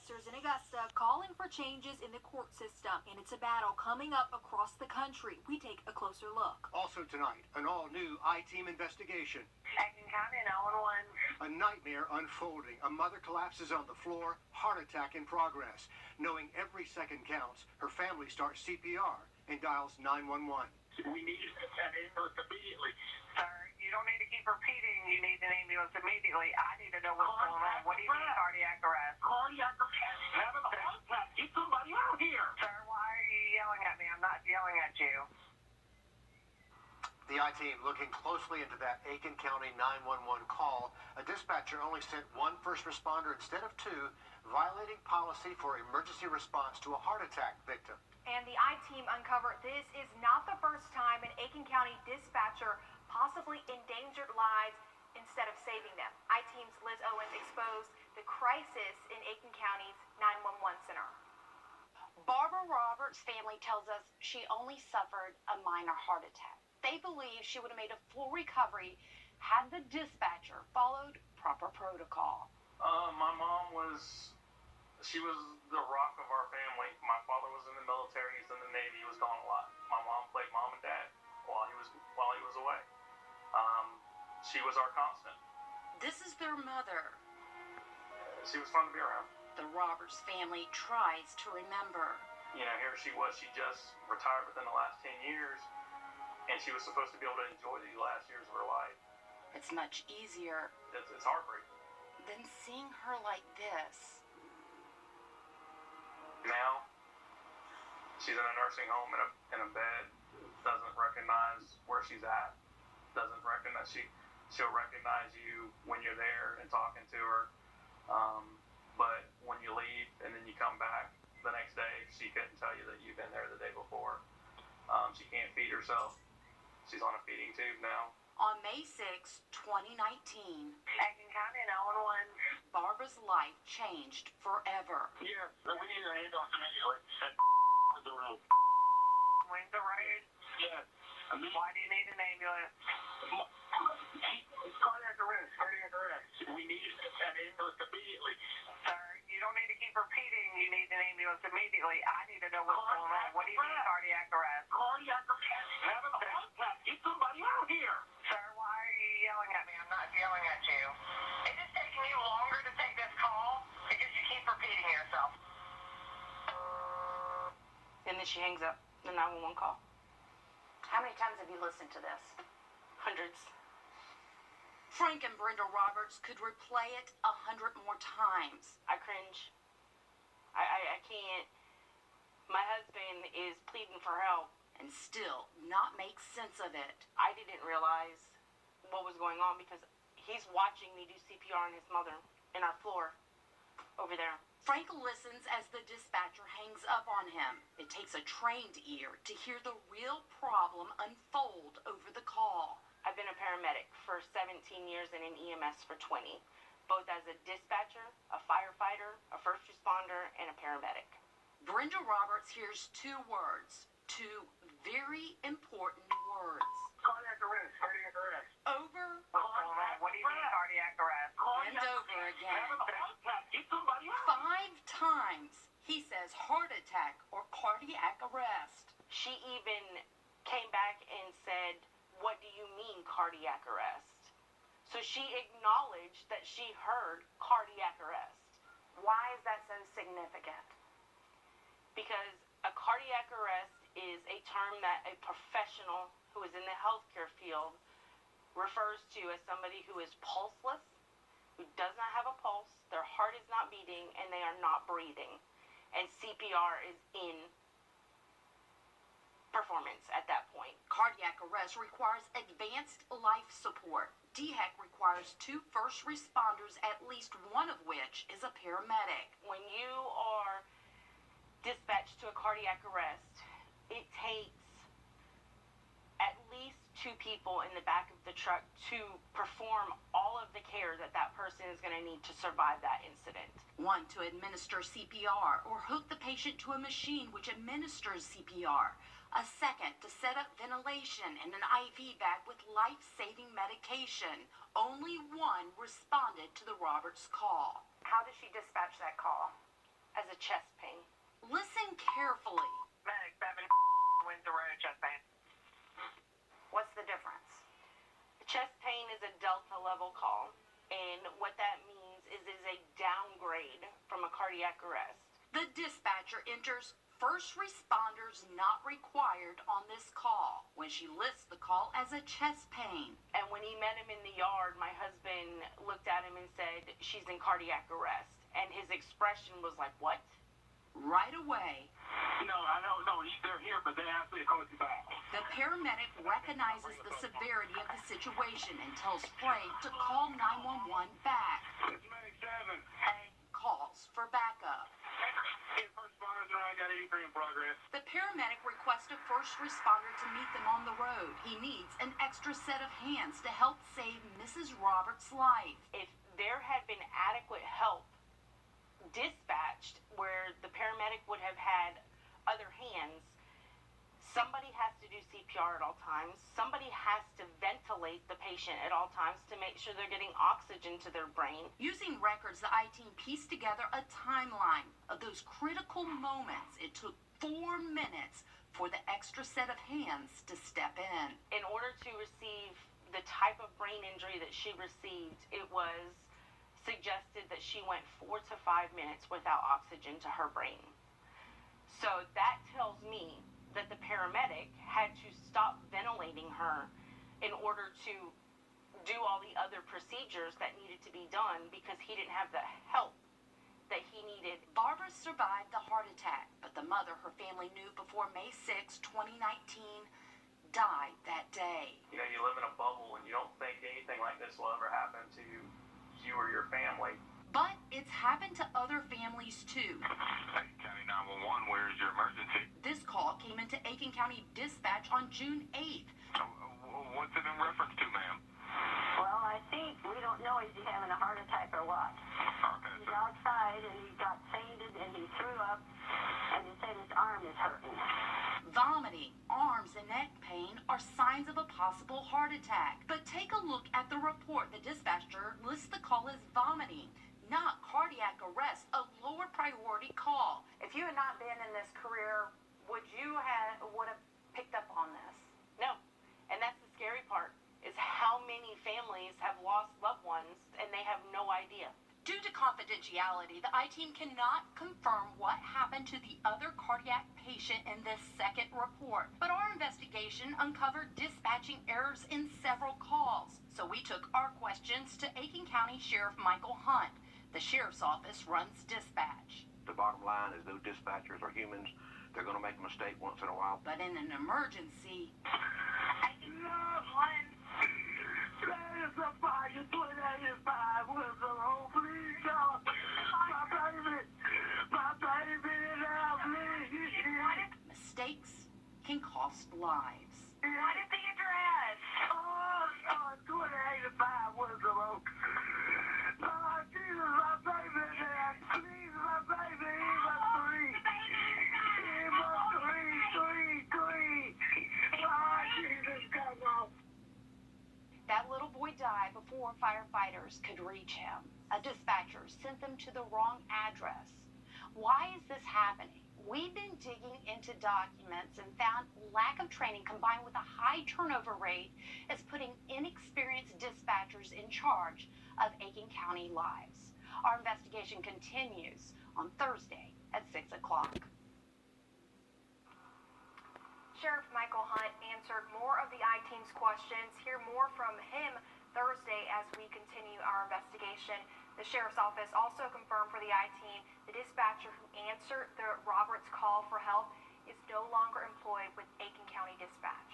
protesters in Augusta calling for changes in the court system, and it's a battle coming up across the country. We take a closer look. Also tonight, an all-new ITeam Investigation. Aiken County 911. A nightmare unfolding. A mother collapses on the floor, heart attack in progress. Knowing every second counts, her family starts CPR and dials 911. We need an ambulance immediately. Sir, you don't need to keep repeating you need an ambulance immediately. I need to know what's going on. What do you mean cardiac arrest? Cardiac arrest. Having a heart attack. Get somebody out here. Sir, why are you yelling at me? I'm not yelling at you. The I-Team looking closely into that Aiken County 911 call. A dispatcher only sent one first responder instead of two, violating policy for emergency response to a heart attack victim. And the I-Team uncovered this is not the first time an Aiken County dispatcher possibly endangered lives instead of saving them. I-Team's Liz Owens exposed the crisis in Aiken County's 911 center. Barbara Roberts' family tells us she only suffered a minor heart attack. They believe she would have made a full recovery had the dispatcher followed proper protocol. My mom she was the rock of our family. My father was in the military, he's in the Navy, he was gone a lot. My mom played mom and dad while he was away. She was our constant. This is their mother. She was fun to be around. The Roberts family tries to remember. You know, here she was, she just retired within the last 10 years, and she was supposed to be able to enjoy these last years of her life. It's much easier It's heartbreaking. than seeing her like this. Now, she's in a nursing home in a bed, doesn't recognize where she's at, doesn't recognize, she'll recognize you when you're there and talking to her, but when you leave and then you come back the next day, she couldn't tell you that you've been there the day before. She can't feed herself. She's on a feeding tube now. On May 6, 2019, Aiken County 911. Barbara's life changed forever. Yeah, we need an ambulance immediately. The road. When's the road? Yeah. Why do you need an ambulance? It's cardiac arrest. Cardiac arrest. We need an ambulance immediately. Sir, you don't need to keep repeating you need an ambulance immediately. I need to know what's going on. What do you mean cardiac arrest? Cardiac arrest. Having a heart attack. Get somebody out here. Sir, why are you yelling at me? I'm not yelling at you. Is it taking you longer to take this call because you keep repeating yourself? And then she hangs up the 911 call. How many times have you listened to this? Hundreds. Frank and Brenda Roberts could replay it 100 more times. I cringe. I can't. My husband is pleading for help. And still not make sense of it. I didn't realize what was going on because he's watching me do CPR on his mother in our floor over there. Frank listens as the dispatcher hangs up on him. It takes a trained ear to hear the real problem unfold over the call. I've been a paramedic for 17 years and an EMS for 20, both as a dispatcher, a firefighter, a first responder, and a paramedic. Brenda Roberts hears two words, two very important words. Cardiac arrest. Cardiac arrest. Over What do you mean cardiac arrest? and over again. Having a heart attack. Get somebody out. 5 times he says heart attack or cardiac arrest. She even came back and said, "What do you mean cardiac arrest?" So she acknowledged that she heard cardiac arrest. Why is that so significant? Because a cardiac arrest is a term that a professional who is in the healthcare field refers to as somebody who is pulseless, who does not have a pulse, their heart is not beating, and they are not breathing. And CPR is in performance at that point. Cardiac arrest requires advanced life support. DHEC requires 2 first responders, at least one of which is a paramedic. When you are dispatched to a cardiac arrest, it takes at least 2 people in the back of the truck to perform all of the care that that person is going to need to survive that incident. 1 to administer CPR or hook the patient to a machine which administers CPR. A 2nd to set up ventilation and an IV bag with life-saving medication. Only 1 responded to the Roberts call. How did she dispatch that call? arrest. The dispatcher enters first responders not required on this call when she lists the call as a chest pain. And when he met him in the yard, my husband looked at him and said, "She's in cardiac arrest." And his expression was like, "What?" Right away, No, I don't know. They're here, but they asked me to call you back. the paramedic recognizes the severity of the situation and tells Frank to call 911 back. It's Medic 7. Calls for backup. First responders are I got 83 in progress. The paramedic requests a first responder to meet them on the road. He needs an extra set of hands to help save Mrs. Roberts' life. If there had been adequate help dispatched where the paramedic would have had other hands, somebody has to do CPR at all times. Somebody has to ventilate the patient at all times to make sure they're getting oxygen to their brain. Using records, the I-Team pieced together a timeline of those critical moments. It took 4 minutes for the extra set of hands to step in. In order to receive the type of brain injury that she received, it was suggested that she went 4 to 5 minutes without oxygen to her brain. So that tells me that the paramedic had to stop ventilating her in order to do all the other procedures that needed to be done because he didn't have the help that he needed. Barbara survived the heart attack, but the mother her family knew before May 6, 2019, died that day. You know, you live in a bubble and you don't think anything like this will ever happen to you or your family. But it's happened to other families too. Aiken County 911, where is your emergency? This call came into Aiken County Dispatch on June 8th. What's it in reference to, ma'am? Well, I think we don't know is he having a heart attack or what. Okay, He's outside and he got fainted and he threw up and he said his arm is hurting. Vomiting, arms and neck pain are signs of a possible heart attack. But take a look at the report. The dispatcher lists the call as vomiting, not cardiac arrest, a lower priority call. If you had not been in this career, would have picked up on this? No. And that's the scary part, is how many families have lost loved ones and they have no idea. Due to confidentiality, the I-Team cannot confirm what happened to the other cardiac patient in this second report. But our investigation uncovered dispatching errors in several calls. So we took our questions to Aiken County Sheriff Michael Hunt. The sheriff's office runs dispatch. The bottom line is those dispatchers are humans. They're going to make a mistake once in a while. But in an emergency, mistakes can cost lives. What is the address? That little boy died before firefighters could reach him. A dispatcher sent them to the wrong address. Why is this happening? We've been digging into documents and found lack of training combined with a high turnover rate is putting inexperienced dispatchers in charge of Aiken County lives. Our investigation continues on Thursday at 6 o'clock. Sheriff Michael Hunt answered more of the I-Team's questions. Hear more from him Thursday as we continue our investigation. The sheriff's office also confirmed for the I-Team the dispatcher who answered the Roberts call for help is no longer employed with Aiken County Dispatch.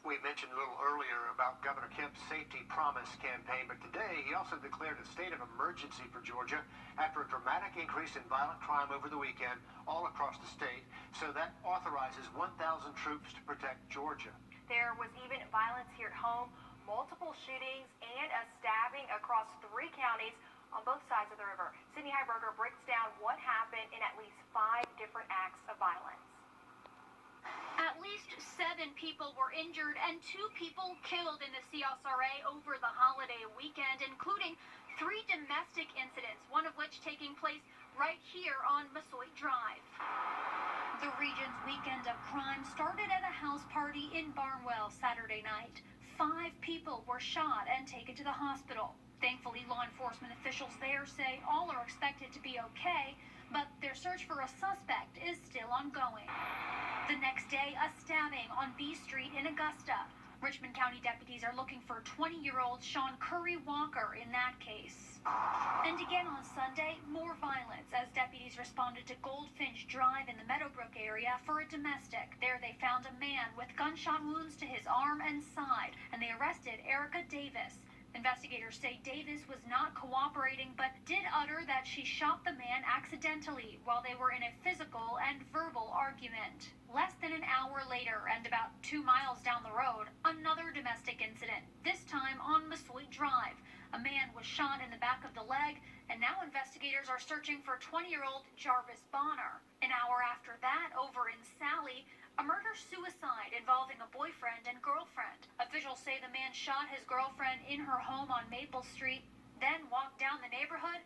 We mentioned a little earlier about Governor Kemp's Safety Promise campaign, but today he also declared a state of emergency for Georgia after a dramatic increase in violent crime over the weekend all across the state. So that authorizes 1,000 troops to protect Georgia. There was even violence here at home, multiple shootings, and a stabbing across 3 counties on both sides of the river. Sydney Heiberger breaks down what happened in at least 5 different acts of violence. At least 7 people were injured and 2 people killed in the CSRA over the holiday weekend, including 3 domestic incidents, one of which taking place right here on Massasoit Drive. The region's weekend of crime started at a house party in Barnwell Saturday night. 5 people were shot and taken to the hospital. Thankfully, law enforcement officials there say all are expected to be okay, but their search for a suspect is still ongoing. The next day, a stabbing on B Street in Augusta. Richmond County deputies are looking for 20-year-old Sean Curry Walker in that case. And again on Sunday, more violence as deputies responded to Goldfinch Drive in the Meadowbrook area for a domestic. There they found a man with gunshot wounds to his arm and side, and they arrested Erica Davis. Investigators say Davis was not cooperating, but did utter that she shot the man accidentally while they were in a physical and verbal argument. Less than an hour later, and about 2 miles down the road, another domestic incident, this time on Mesquite Drive. A man was shot in the back of the leg, and now investigators are searching for 20-year-old Jarvis Bonner. An hour after that, over in Sally, a murder-suicide involving a boyfriend and girlfriend. Officials say the man shot his girlfriend in her home on Maple Street, then walked down the neighborhood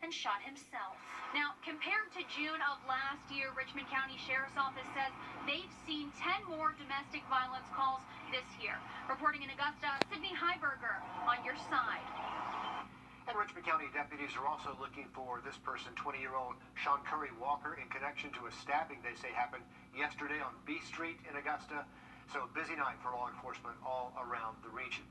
and shot himself. Now, compared to June of last year, Richmond County Sheriff's Office says they've seen 10 more domestic violence calls this year. Reporting in Augusta, Sydney Heiberger on your side. And Richmond County deputies are also looking for this person, 20-year-old Sean Curry Walker, in connection to a stabbing they say happened yesterday on B Street in Augusta. So a busy night for law enforcement all around the region.